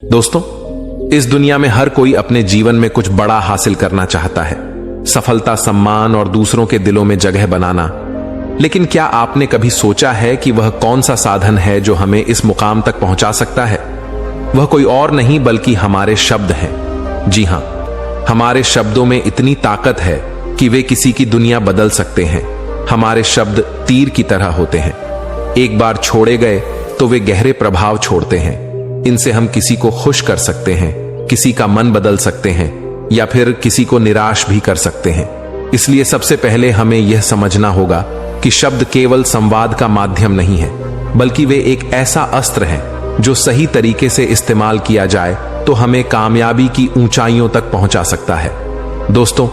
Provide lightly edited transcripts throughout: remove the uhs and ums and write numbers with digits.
दोस्तों, इस दुनिया में हर कोई अपने जीवन में कुछ बड़ा हासिल करना चाहता है, सफलता, सम्मान और दूसरों के दिलों में जगह बनाना। लेकिन क्या आपने कभी सोचा है कि वह कौन सा साधन है जो हमें इस मुकाम तक पहुंचा सकता है? वह कोई और नहीं बल्कि हमारे शब्द हैं। जी हां, हमारे शब्दों में इतनी ताकत है कि वे किसी की दुनिया बदल सकते हैं। हमारे शब्द तीर की तरह होते हैं, एक बार छोड़े गए तो वे गहरे प्रभाव छोड़ते हैं। इनसे हम किसी को खुश कर सकते हैं, किसी का मन बदल सकते हैं या फिर किसी को निराश भी कर सकते हैं। इसलिए सबसे पहले हमें यह समझना होगा कि शब्द केवल संवाद का माध्यम नहीं है, बल्कि वे एक ऐसा अस्त्र है जो सही तरीके से इस्तेमाल किया जाए तो हमें कामयाबी की ऊंचाइयों तक पहुंचा सकता है। दोस्तों,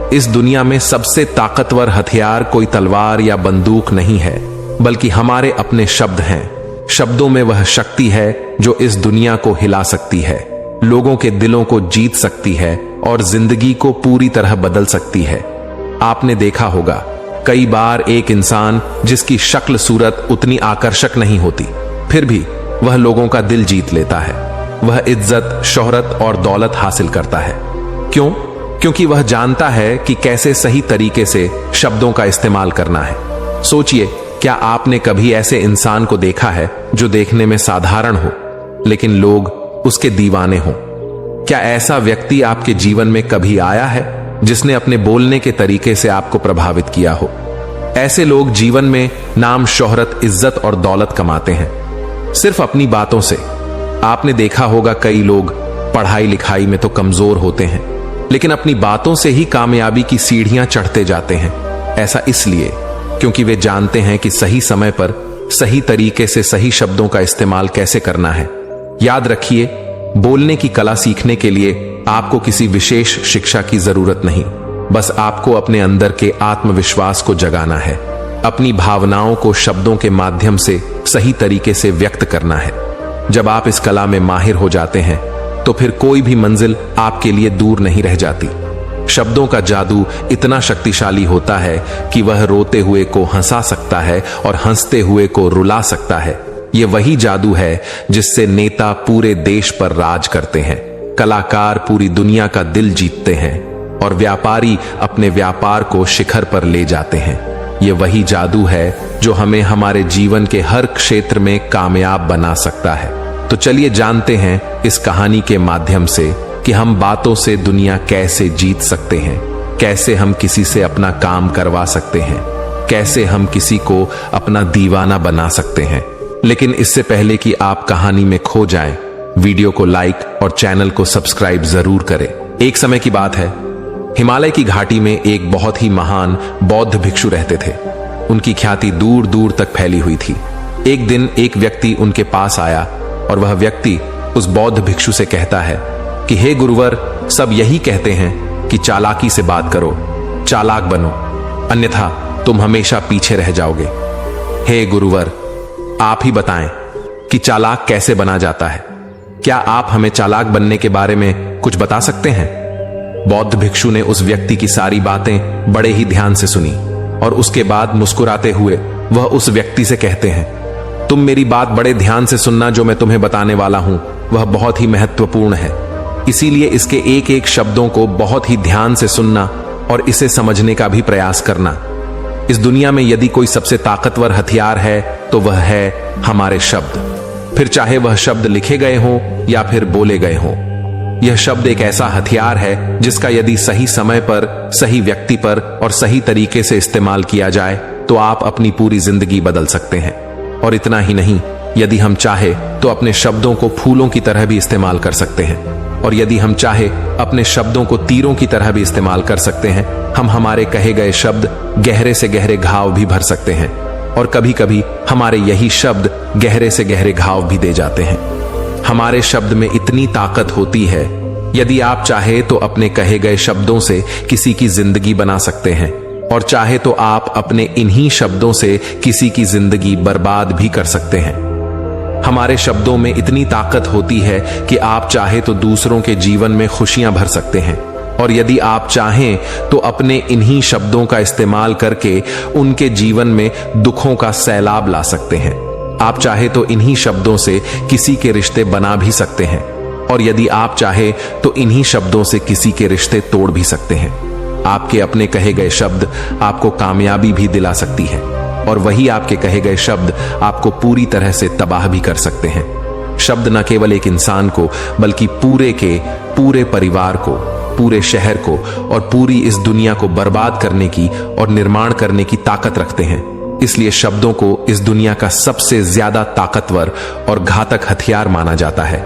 इस दुनिया में सबसे ताकतवर हथियार कोई तलवार या बंदूक नहीं है, बल्कि हमारे अपने शब्द हैं। शब्दों में वह शक्ति है जो इस दुनिया को हिला सकती है, लोगों के दिलों को जीत सकती है और जिंदगी को पूरी तरह बदल सकती है। आपने देखा होगा, कई बार एक इंसान जिसकी शक्ल सूरत उतनी आकर्षक नहीं होती, फिर भी वह लोगों का दिल जीत लेता है। वह इज्जत, शोहरत और दौलत हासिल करता है। क्यों? क्योंकि वह जानता है कि कैसे सही तरीके से शब्दों का इस्तेमाल करना है। सोचिए, क्या आपने कभी ऐसे इंसान को देखा है जो देखने में साधारण हो लेकिन लोग उसके दीवाने हों? क्या ऐसा व्यक्ति आपके जीवन में कभी आया है जिसने अपने बोलने के तरीके से आपको प्रभावित किया हो? ऐसे लोग जीवन में नाम, शोहरत, इज्जत और दौलत कमाते हैं सिर्फ अपनी बातों से। आपने देखा होगा, कई लोग पढ़ाई लिखाई में तो कमजोर होते हैं लेकिन अपनी बातों से ही कामयाबी की सीढ़ियां चढ़ते जाते हैं। ऐसा इसलिए क्योंकि वे जानते हैं कि सही समय पर सही तरीके से सही शब्दों का इस्तेमाल कैसे करना है। याद रखिए, बोलने की कला सीखने के लिए आपको किसी विशेष शिक्षा की जरूरत नहीं, बस आपको अपने अंदर के आत्मविश्वास को जगाना है, अपनी भावनाओं को शब्दों के माध्यम से सही तरीके से व्यक्त करना है। जब आप इस कला में माहिर हो जाते हैं तो फिर कोई भी मंजिल आपके लिए दूर नहीं रह जाती। शब्दों का जादू इतना शक्तिशाली होता है कि वह रोते हुए को हंसा सकता है और हंसते हुए को रुला सकता है। यह वही जादू है जिससे नेता पूरे देश पर राज करते हैं, कलाकार पूरी दुनिया का दिल जीतते हैं और व्यापारी अपने व्यापार को शिखर पर ले जाते हैं। यह वही जादू है जो हमें हमारे जीवन के हर क्षेत्र में कामयाब बना सकता है। तो चलिए जानते हैं इस कहानी के माध्यम से कि हम बातों से दुनिया कैसे जीत सकते हैं, कैसे हम किसी से अपना काम करवा सकते हैं, कैसे हम किसी को अपना दीवाना बना सकते हैं। लेकिन इससे पहले कि आप कहानी में खो जाएं, वीडियो को लाइक और चैनल को सब्सक्राइब जरूर करें। एक समय की बात है, हिमालय की घाटी में एक बहुत ही महान बौद्ध भिक्षु रहते थे। उनकी ख्याति दूर दूर तक फैली हुई थी। एक दिन एक व्यक्ति उनके पास आया और वह व्यक्ति उस बौद्ध भिक्षु से कहता है कि हे गुरुवर, सब यही कहते हैं कि चालाकी से बात करो, चालाक बनो, अन्यथा तुम हमेशा पीछे रह जाओगे। हे गुरुवर, आप ही बताएं कि चालाक कैसे बना जाता है। क्या आप हमें चालाक बनने के बारे में कुछ बता सकते हैं? बौद्ध भिक्षु ने उस व्यक्ति की सारी बातें बड़े ही ध्यान से सुनी और उसके बाद मुस्कुराते हुए वह उस व्यक्ति से कहते हैं, तुम मेरी बात बड़े ध्यान से सुनना। जो मैं तुम्हें बताने वाला हूं वह बहुत ही महत्वपूर्ण है, इसीलिए इसके एक एक शब्दों को बहुत ही ध्यान से सुनना और इसे समझने का भी प्रयास करना। इस दुनिया में यदि कोई सबसे ताकतवर हथियार है तो वह है हमारे शब्द। फिर चाहे वह शब्द लिखे गए हों या फिर बोले गए हों, यह शब्द एक ऐसा हथियार है जिसका यदि सही समय पर, सही व्यक्ति पर और सही तरीके से इस्तेमाल किया जाए तो आप अपनी पूरी जिंदगी बदल सकते हैं। और इतना ही नहीं, यदि हम चाहे तो अपने शब्दों को फूलों की तरह भी इस्तेमाल कर सकते हैं और यदि हम चाहे अपने शब्दों को तीरों की तरह भी इस्तेमाल कर सकते हैं। हम हमारे कहे गए शब्द गहरे से गहरे घाव भी भर सकते हैं और कभी कभी हमारे यही शब्द गहरे से गहरे घाव भी दे जाते हैं। हमारे शब्द में इतनी ताकत होती है, यदि आप चाहे तो अपने कहे गए शब्दों से किसी की जिंदगी बना सकते हैं और चाहे तो आप अपने इन्हीं शब्दों से किसी की जिंदगी बर्बाद भी कर सकते हैं। हमारे शब्दों में इतनी ताकत होती है कि आप चाहे तो दूसरों के जीवन में खुशियां भर सकते हैं और यदि आप चाहें तो अपने इन्हीं शब्दों का इस्तेमाल करके उनके जीवन में दुखों का सैलाब ला सकते हैं। आप चाहे तो इन्हीं शब्दों से किसी के रिश्ते बना भी सकते हैं और यदि आप चाहे तो इन्हीं शब्दों से किसी के रिश्ते तोड़ भी सकते हैं। आपके अपने कहे गए शब्द आपको कामयाबी भी दिला सकती है और वही आपके कहे गए शब्द आपको पूरी तरह से तबाह भी कर सकते हैं। शब्द न केवल एक इंसान को बल्कि पूरे परिवार को, पूरे शहर को और पूरी इस दुनिया को बर्बाद करने की और निर्माण करने की ताकत रखते हैं। इसलिए शब्दों को इस दुनिया का सबसे ज्यादा ताकतवर और घातक हथियार माना जाता है।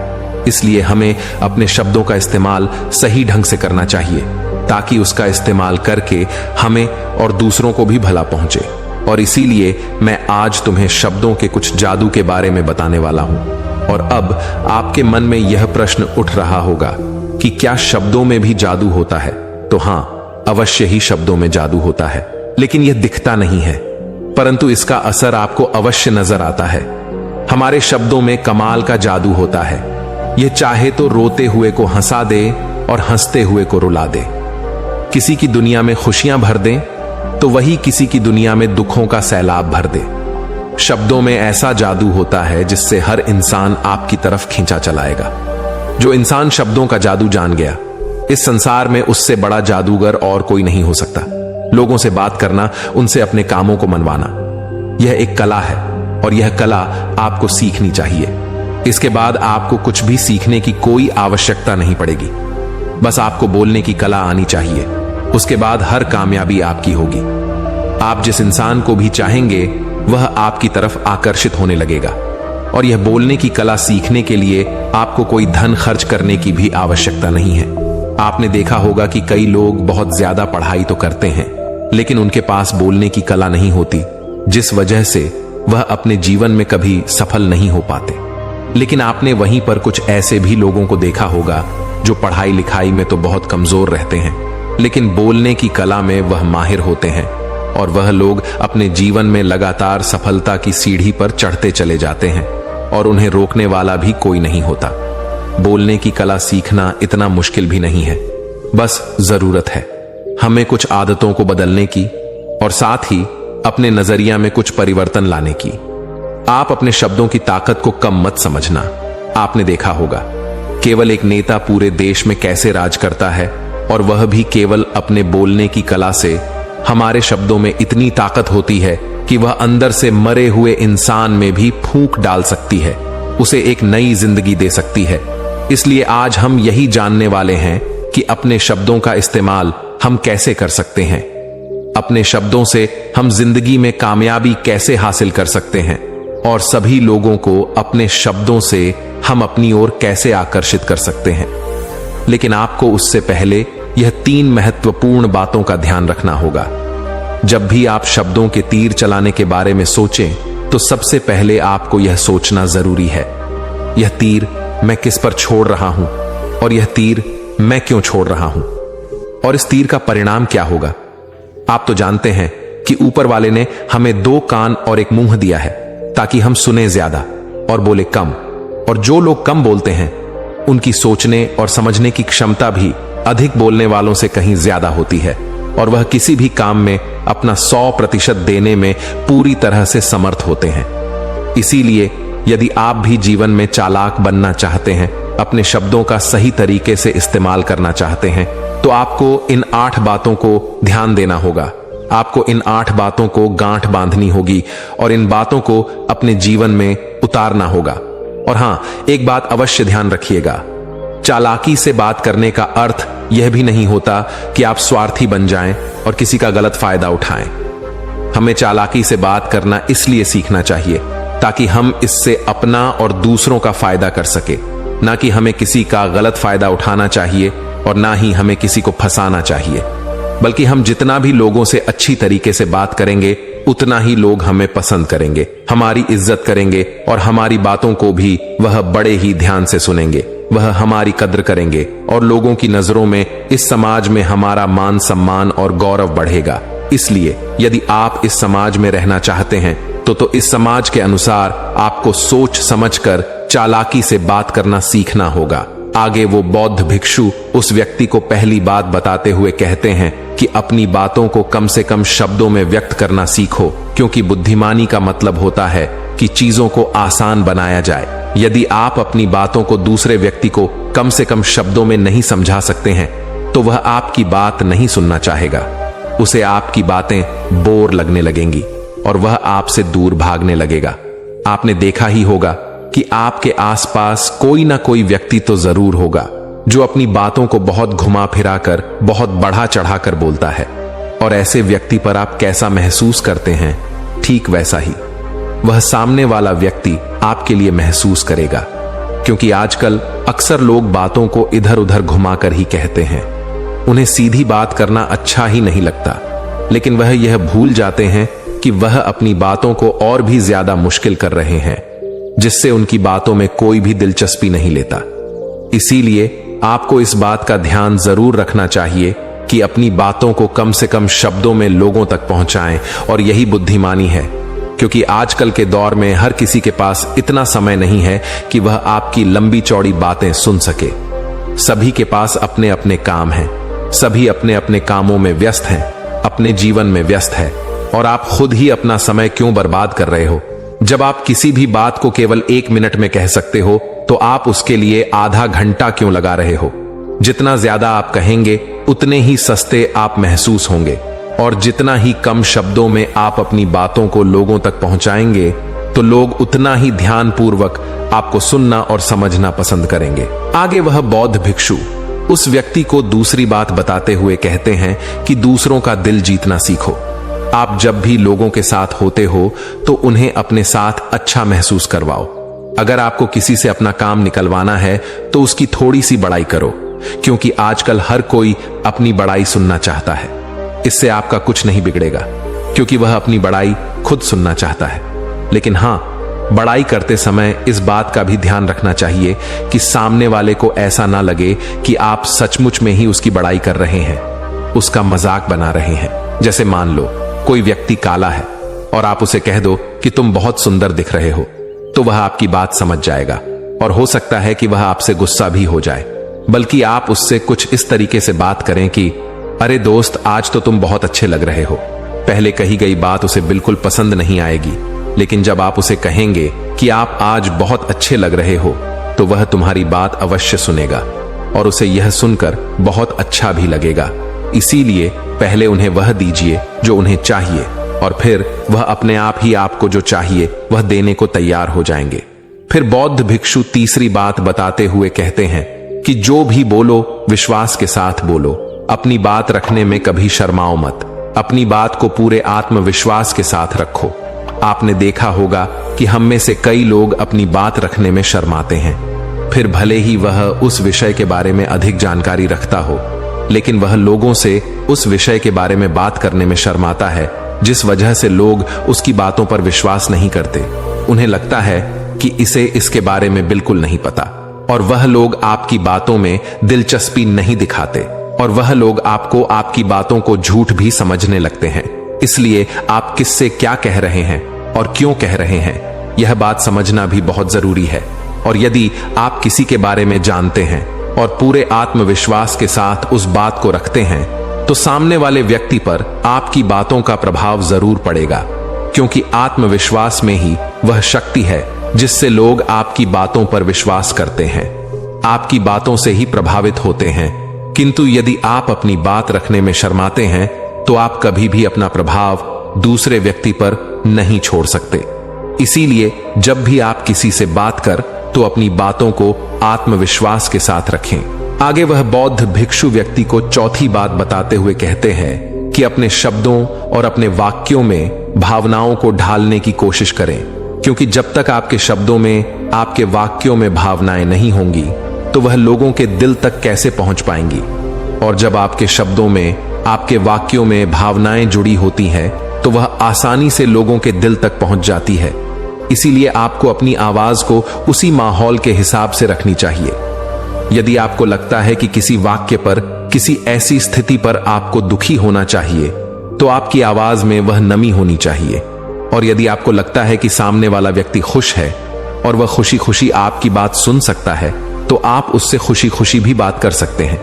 इसलिए हमें अपने शब्दों का इस्तेमाल सही ढंग से करना चाहिए ताकि उसका इस्तेमाल करके हमें और दूसरों को भी भला पहुंचे। और इसीलिए मैं आज तुम्हें शब्दों के कुछ जादू के बारे में बताने वाला हूं। और अब आपके मन में यह प्रश्न उठ रहा होगा कि क्या शब्दों में भी जादू होता है? तो हां, अवश्य ही शब्दों में जादू होता है, लेकिन यह दिखता नहीं है, परंतु इसका असर आपको अवश्य नजर आता है। हमारे शब्दों में कमाल का जादू होता है। यह चाहे तो रोते हुए को हंसा दे और हंसते हुए को रुला दे। किसी की दुनिया में खुशियां भर दे तो वही किसी की दुनिया में दुखों का सैलाब भर दे। शब्दों में ऐसा जादू होता है जिससे हर इंसान आपकी तरफ खींचा चलाएगा। जो इंसान शब्दों का जादू जान गया, इस संसार में उससे बड़ा जादूगर और कोई नहीं हो सकता। लोगों से बात करना, उनसे अपने कामों को मनवाना, यह एक कला है और यह कला आपको सीखनी चाहिए। इसके बाद आपको कुछ भी सीखने की कोई आवश्यकता नहीं पड़ेगी। बस आपको बोलने की कला आनी चाहिए। उसके बाद हर कामयाबी आपकी होगी। आप जिस इंसान को भी चाहेंगे वह आपकी तरफ आकर्षित होने लगेगा। और यह बोलने की कला सीखने के लिए आपको कोई धन खर्च करने की भी आवश्यकता नहीं है। आपने देखा होगा कि कई लोग बहुत ज्यादा पढ़ाई तो करते हैं, लेकिन उनके पास बोलने की कला नहीं होती, जिस वजह से वह अपने जीवन में कभी सफल नहीं हो पाते। लेकिन आपने वहीं पर कुछ ऐसे भी लोगों को देखा होगा जो पढ़ाई लिखाई में तो बहुत कमजोर रहते हैं, लेकिन बोलने की कला में वह माहिर होते हैं और वह लोग अपने जीवन में लगातार सफलता की सीढ़ी पर चढ़ते चले जाते हैं और उन्हें रोकने वाला भी कोई नहीं होता। बोलने की कला सीखना इतना मुश्किल भी नहीं है, बस जरूरत है हमें कुछ आदतों को बदलने की और साथ ही अपने नजरिया में कुछ परिवर्तन लाने की। आप अपने शब्दों की ताकत को कम मत समझना। आपने देखा होगा केवल एक नेता पूरे देश में कैसे राज करता है, और वह भी केवल अपने बोलने की कला से। हमारे शब्दों में इतनी ताकत होती है कि वह अंदर से मरे हुए इंसान में भी फूंक डाल सकती है, उसे एक नई जिंदगी दे सकती है। इसलिए आज हम यही जानने वाले हैं कि अपने शब्दों का इस्तेमाल हम कैसे कर सकते हैं। अपने शब्दों से हम जिंदगी में कामयाबी कैसे हासिल कर सकते हैं और सभी लोगों को अपने शब्दों से हम अपनी ओर कैसे आकर्षित कर सकते हैं। लेकिन आपको उससे पहले यह 3 महत्वपूर्ण बातों का ध्यान रखना होगा। जब भी आप शब्दों के तीर चलाने के बारे में सोचें तो सबसे पहले आपको यह सोचना जरूरी है, यह तीर मैं किस पर छोड़ रहा हूं और यह तीर मैं क्यों छोड़ रहा हूं और इस तीर का परिणाम क्या होगा। आप तो जानते हैं कि ऊपर वाले ने हमें 2 कान और एक मुंह दिया है ताकि हम सुने ज्यादा और बोले कम, और जो लोग कम बोलते हैं उनकी सोचने और समझने की क्षमता भी अधिक बोलने वालों से कहीं ज्यादा होती है और वह किसी भी काम में अपना 100% देने में पूरी तरह से समर्थ होते हैं। इसीलिए यदि आप भी जीवन में चालाक बनना चाहते हैं, अपने शब्दों का सही तरीके से इस्तेमाल करना चाहते हैं, तो आपको इन 8 बातों को ध्यान देना होगा। आपको इन 8 बातों को गांठ बांधनी होगी और इन बातों को अपने जीवन में उतारना होगा। और हां, एक बात अवश्य ध्यान रखिएगा, चालाकी से बात करने का अर्थ यह भी नहीं होता कि आप स्वार्थी बन जाएं और किसी का गलत फायदा उठाएं। हमें चालाकी से बात करना इसलिए सीखना चाहिए ताकि हम इससे अपना और दूसरों का फायदा कर सके, ना कि हमें किसी का गलत फायदा उठाना चाहिए और ना ही हमें किसी को फंसाना चाहिए। बल्कि हम जितना भी लोगों से अच्छी तरीके से बात करेंगे उतना ही लोग हमें पसंद करेंगे, हमारी इज्जत करेंगे और हमारी बातों को भी वह बड़े ही ध्यान से सुनेंगे। वह हमारी कद्र करेंगे और लोगों की नजरों में इस समाज में हमारा मान सम्मान और गौरव बढ़ेगा। इसलिए यदि आप इस समाज में रहना चाहते हैं तो इस समाज के अनुसार आपको सोच समझकर चालाकी से बात करना सीखना होगा। आगे वो बौद्ध भिक्षु उस व्यक्ति को पहली बात बताते हुए कहते हैं कि अपनी बातों को कम से कम शब्दों में व्यक्त करना सीखो, क्योंकि बुद्धिमानी का मतलब होता है कि चीजों को आसान बनाया जाए। यदि आप अपनी बातों को दूसरे व्यक्ति को कम से कम शब्दों में नहीं समझा सकते हैं तो वह आपकी बात नहीं सुनना चाहेगा। उसे आपकी बातें बोर लगने लगेंगी और वह आपसे दूर भागने लगेगा। आपने देखा ही होगा कि आपके आसपास कोई ना कोई व्यक्ति तो जरूर होगा जो अपनी बातों को बहुत घुमा फिरा कर, बहुत बढ़ा चढ़ा कर बोलता है। और ऐसे व्यक्ति पर आप कैसा महसूस करते हैं, ठीक वैसा ही वह सामने वाला व्यक्ति आपके लिए महसूस करेगा। क्योंकि आजकल अक्सर लोग बातों को इधर उधर घुमाकर ही कहते हैं। उन्हें सीधी बात करना अच्छा ही नहीं लगता, लेकिन वह यह भूल जाते हैं कि वह अपनी बातों को और भी ज्यादा मुश्किल कर रहे हैं, जिससे उनकी बातों में कोई भी दिलचस्पी नहीं लेता। इसीलिए आपको इस बात का ध्यान जरूर रखना चाहिए कि अपनी बातों को कम से कम शब्दों में लोगों तक पहुंचाएं, और यही बुद्धिमानी है। क्योंकि आजकल के दौर में हर किसी के पास इतना समय नहीं है कि वह आपकी लंबी चौड़ी बातें सुन सके। सभी के पास अपने अपने काम हैं, सभी अपने अपने कामों में व्यस्त हैं, अपने जीवन में व्यस्त है। और आप खुद ही अपना समय क्यों बर्बाद कर रहे हो? जब आप किसी भी बात को केवल 1 मिनट में कह सकते हो तो आप उसके लिए आधा घंटा क्यों लगा रहे हो? जितना ज्यादा आप कहेंगे उतने ही सस्ते आप महसूस होंगे, और जितना ही कम शब्दों में आप अपनी बातों को लोगों तक पहुंचाएंगे तो लोग उतना ही ध्यानपूर्वक आपको सुनना और समझना पसंद करेंगे। आगे वह बौद्ध भिक्षु उस व्यक्ति को दूसरी बात बताते हुए कहते हैं कि दूसरों का दिल जीतना सीखो। आप जब भी लोगों के साथ होते हो तो उन्हें अपने साथ अच्छा महसूस करवाओ। अगर आपको किसी से अपना काम निकलवाना है तो उसकी थोड़ी सी बड़ाई करो, क्योंकि आजकल हर कोई अपनी बड़ाई सुनना चाहता है। इससे आपका कुछ नहीं बिगड़ेगा, क्योंकि वह अपनी बड़ाई खुद सुनना चाहता है। लेकिन हां, बड़ाई करते समय इस बात का भी ध्यान रखना चाहिए कि सामने वाले को ऐसा ना लगे कि आप सचमुच में ही उसकी बड़ाई कर रहे हैं, उसका मजाक बना रहे हैं। जैसे मान लो कोई व्यक्ति काला है और आप उसे कह दो कि तुम बहुत सुंदर दिख रहे हो, तो वह आपकी बात समझ जाएगा और हो सकता है कि वह आपसे गुस्सा भी हो जाए। बल्कि आप उससे कुछ इस तरीके से बात करें कि अरे दोस्त, आज तो तुम बहुत अच्छे लग रहे हो। पहले कही गई बात उसे बिल्कुल पसंद नहीं आएगी, लेकिन जब आप उसे कहेंगे कि आप आज बहुत अच्छे लग रहे हो तो वह तुम्हारी बात अवश्य सुनेगा और उसे यह सुनकर बहुत अच्छा भी लगेगा। इसीलिए पहले उन्हें वह दीजिए जो उन्हें चाहिए, और फिर वह अपने आप ही आपको जो चाहिए वह देने को तैयार हो जाएंगे। फिर बौद्ध भिक्षु तीसरी बात बताते हुए कहते हैं कि जो भी बोलो विश्वास के साथ बोलो। अपनी बात रखने में कभी शर्माओ मत। अपनी बात को पूरे आत्मविश्वास के साथ रखो। आपने देखा होगा कि हम में से कई लोग अपनी बात रखने में शर्माते हैं। फिर भले ही वह उस विषय के बारे में अधिक जानकारी रखता हो, लेकिन वह लोगों से उस विषय के बारे में बात करने में शर्माता है, जिस वजह से लोग उसकी बातों पर विश्वास नहीं करते। उन्हें लगता है कि इसे इसके बारे में बिल्कुल नहीं पता, और वह लोग आपकी बातों में दिलचस्पी नहीं दिखाते, और वह लोग आपको आपकी बातों को झूठ भी समझने लगते हैं। इसलिए आप किससे क्या कह रहे हैं और क्यों कह रहे हैं, यह बात समझना भी बहुत जरूरी है। और यदि आप किसी के बारे में जानते हैं और पूरे आत्मविश्वास के साथ उस बात को रखते हैं, तो सामने वाले व्यक्ति पर आपकी बातों का प्रभाव जरूर पड़ेगा, क्योंकि आत्मविश्वास में ही वह शक्ति है जिससे लोग आपकी बातों पर विश्वास करते हैं, आपकी बातों से ही प्रभावित होते हैं। किंतु यदि आप अपनी बात रखने में शर्माते हैं तो आप कभी भी अपना प्रभाव दूसरे व्यक्ति पर नहीं छोड़ सकते। इसीलिए जब भी आप किसी से बात कर तो अपनी बातों को आत्मविश्वास के साथ रखें। आगे वह बौद्ध भिक्षु व्यक्ति को चौथी बात बताते हुए कहते हैं कि अपने शब्दों और अपने वाक्यों में भावनाओं को ढालने की कोशिश करें, क्योंकि जब तक आपके शब्दों में, आपके वाक्यों में भावनाएं नहीं होंगी तो वह लोगों के दिल तक कैसे पहुंच पाएंगी। और जब आपके शब्दों में, आपके वाक्यों में भावनाएं जुड़ी होती हैं तो वह आसानी से लोगों के दिल तक पहुंच जाती है। इसीलिए आपको अपनी आवाज को उसी माहौल के हिसाब से रखनी चाहिए। यदि आपको लगता है कि किसी वाक्य पर, किसी ऐसी स्थिति पर आपको दुखी होना चाहिए, तो आपकी आवाज में वह नमी होनी चाहिए। और यदि आपको लगता है कि सामने वाला व्यक्ति खुश है और वह खुशी खुशी आपकी बात सुन सकता है, तो आप उससे खुशी खुशी भी बात कर सकते हैं।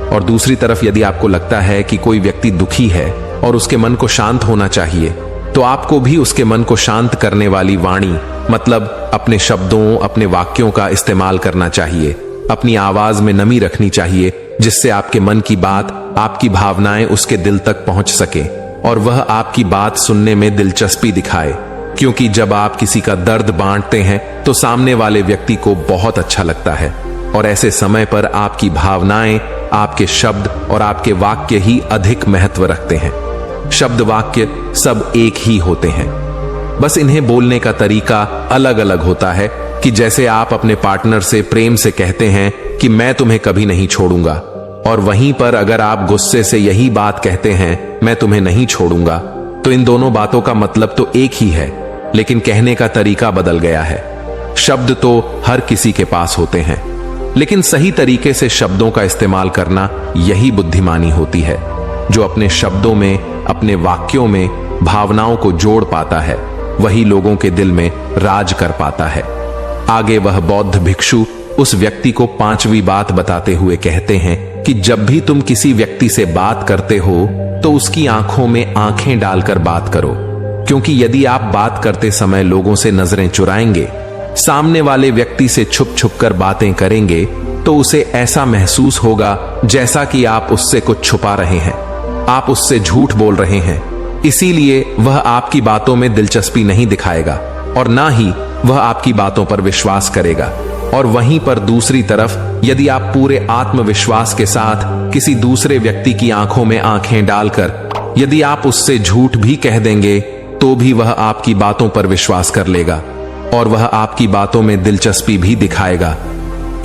और दूसरी तरफ यदि आपको लगता है कि कोई व्यक्ति दुखी है और उसके मन को शांत होना चाहिए, तो आपको भी उसके मन को शांत करने वाली वाणी, मतलब अपने शब्दों, अपने वाक्यों का इस्तेमाल करना चाहिए, अपनी आवाज में नमी रखनी चाहिए, जिससे आपके मन की बात, आपकी भावनाएं उसके दिल तक पहुंच सके और वह आपकी बात सुनने में दिलचस्पी दिखाए। क्योंकि जब आप किसी का दर्द बांटते हैं तो सामने वाले व्यक्ति को बहुत अच्छा लगता है, और ऐसे समय पर आपकी भावनाएं, आपके शब्द और आपके वाक्य ही अधिक महत्व रखते हैं। शब्द वाक्य सब एक ही होते हैं, बस इन्हें बोलने का तरीका अलग अलग होता है। कि जैसे आप अपने पार्टनर से प्रेम से कहते हैं कि मैं तुम्हें कभी नहीं छोड़ूंगा, और वहीं पर अगर आप गुस्से से यही बात कहते हैं मैं तुम्हें नहीं छोड़ूंगा, तो इन दोनों बातों का मतलब तो एक ही है, लेकिन कहने का तरीका बदल गया है। शब्द तो हर किसी के पास होते हैं, लेकिन सही तरीके से शब्दों का इस्तेमाल करना यही बुद्धिमानी होती है। जो अपने शब्दों में, अपने वाक्यों में भावनाओं को जोड़ पाता है, वही लोगों के दिल में राज कर पाता है। आगे वह बौद्ध भिक्षु उस व्यक्ति को 5वीं बात बताते हुए कहते हैं कि जब भी तुम किसी व्यक्ति से बात करते हो तो उसकी आंखों में आंखें डालकर बात करो, क्योंकि यदि आप बात करते समय लोगों से नजरें चुराएंगे, सामने वाले व्यक्ति से छुप छुप कर बातें करेंगे, तो उसे ऐसा महसूस होगा जैसा कि आप उससे कुछ छुपा रहे हैं, आप उससे झूठ बोल रहे हैं। इसीलिए वह आपकी बातों में दिलचस्पी नहीं दिखाएगा और ना ही वह आपकी बातों पर विश्वास करेगा। और वहीं पर दूसरी तरफ यदि आप पूरे आत्मविश्वास के साथ किसी दूसरे व्यक्ति की आंखों में आंखें डालकर यदि आप उससे झूठ भी कह देंगे, तो भी वह आपकी बातों पर विश्वास कर लेगा और वह आपकी बातों में दिलचस्पी भी दिखाएगा।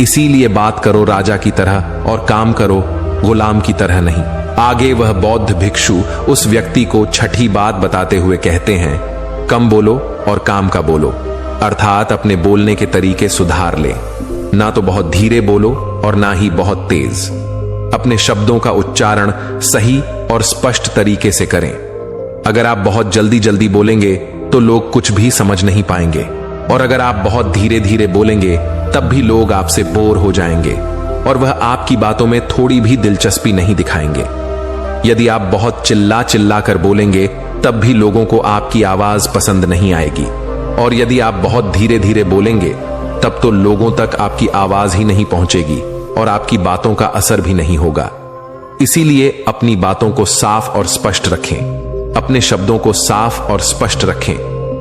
इसीलिए बात करो राजा की तरह और काम करो गुलाम की तरह नहीं। आगे वह बौद्ध भिक्षु उस व्यक्ति को 6ठी बात बताते हुए कहते हैं, कम बोलो और काम का बोलो, अर्थात अपने बोलने के तरीके सुधार ले। ना तो बहुत धीरे बोलो और ना ही बहुत तेज। अपने शब्दों का उच्चारण सही और स्पष्ट तरीके से करें। अगर आप बहुत जल्दी जल्दी बोलेंगे तो लोग कुछ भी समझ नहीं पाएंगे, और अगर आप बहुत धीरे धीरे बोलेंगे तब भी लोग आपसे बोर हो जाएंगे और वह आपकी बातों में थोड़ी भी दिलचस्पी नहीं दिखाएंगे। यदि आप बहुत चिल्ला चिल्ला कर बोलेंगे तब भी लोगों को आपकी आवाज पसंद नहीं आएगी, और यदि आप बहुत धीरे धीरे बोलेंगे तब तो लोगों तक आपकी आवाज ही नहीं पहुंचेगी और आपकी बातों का असर भी नहीं होगा। इसीलिए अपनी बातों को साफ और स्पष्ट रखें, अपने शब्दों को साफ और स्पष्ट रखें,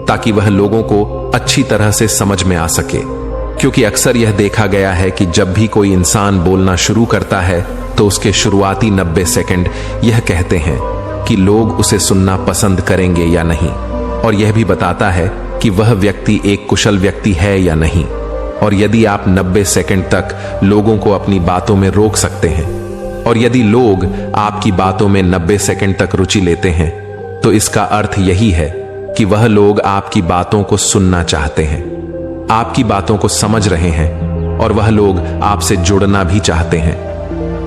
ताकि वह लोगों को अच्छी तरह से समझ में आ सके। क्योंकि अक्सर यह देखा गया है कि जब भी कोई इंसान बोलना शुरू करता है तो उसके शुरुआती 90 सेकंड यह कहते हैं कि लोग उसे सुनना पसंद करेंगे या नहीं, और यह भी बताता है कि वह व्यक्ति एक कुशल व्यक्ति है या नहीं। और यदि आप 90 सेकंड तक लोगों को अपनी बातों में रोक सकते हैं, और यदि लोग आपकी बातों में 90 सेकंड तक रुचि लेते हैं, तो इसका अर्थ यही है कि वह लोग आपकी बातों को सुनना चाहते हैं, आपकी बातों को समझ रहे हैं, और वह लोग आपसे जुड़ना भी चाहते हैं।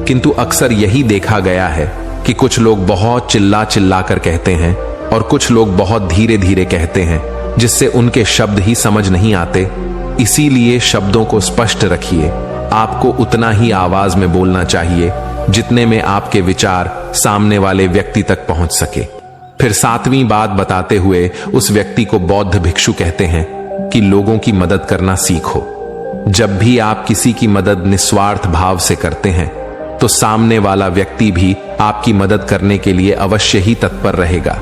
किंतु अक्सर यही देखा गया है कि कुछ लोग बहुत चिल्ला चिल्ला कर कहते हैं और कुछ लोग बहुत धीरे धीरे कहते हैं, जिससे उनके शब्द ही समझ नहीं आते। इसीलिए शब्दों को स्पष्ट रखिए। आपको उतना ही आवाज में बोलना चाहिए जितने में आपके विचार सामने वाले व्यक्ति तक पहुंच सके। फिर 7वीं बात बताते हुए उस व्यक्ति को बौद्ध भिक्षु कहते हैं कि लोगों की मदद करना सीखो। जब भी आप किसी की मदद निस्वार्थ भाव से करते हैं तो सामने वाला व्यक्ति भी आपकी मदद करने के लिए अवश्य ही तत्पर रहेगा।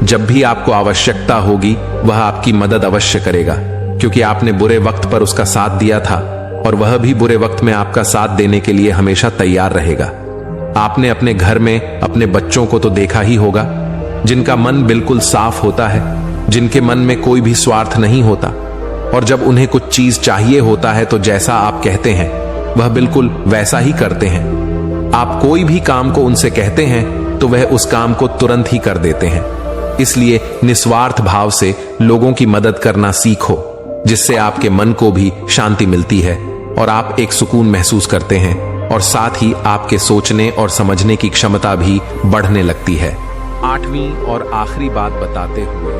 जब भी आपको आवश्यकता होगी वह आपकी मदद अवश्य करेगा, क्योंकि आपने बुरे वक्त पर उसका साथ दिया था और वह भी बुरे वक्त में आपका साथ देने के लिए हमेशा तैयार रहेगा। आपने अपने घर में अपने बच्चों को तो देखा ही होगा, जिनका मन बिल्कुल साफ होता है, जिनके मन में कोई भी स्वार्थ नहीं होता, और जब उन्हें कुछ चीज चाहिए होता है तो जैसा आप कहते हैं वह बिल्कुल वैसा ही करते हैं। आप कोई भी काम को उनसे कहते हैं तो वह उस काम को तुरंत ही कर देते हैं। इसलिए निस्वार्थ भाव से लोगों की मदद करना सीखो, जिससे आपके मन को भी शांति मिलती है और आप एक सुकून महसूस करते हैं, और साथ ही आपके सोचने और समझने की क्षमता भी बढ़ने लगती है। 8वीं और आखिरी बात बताते हुए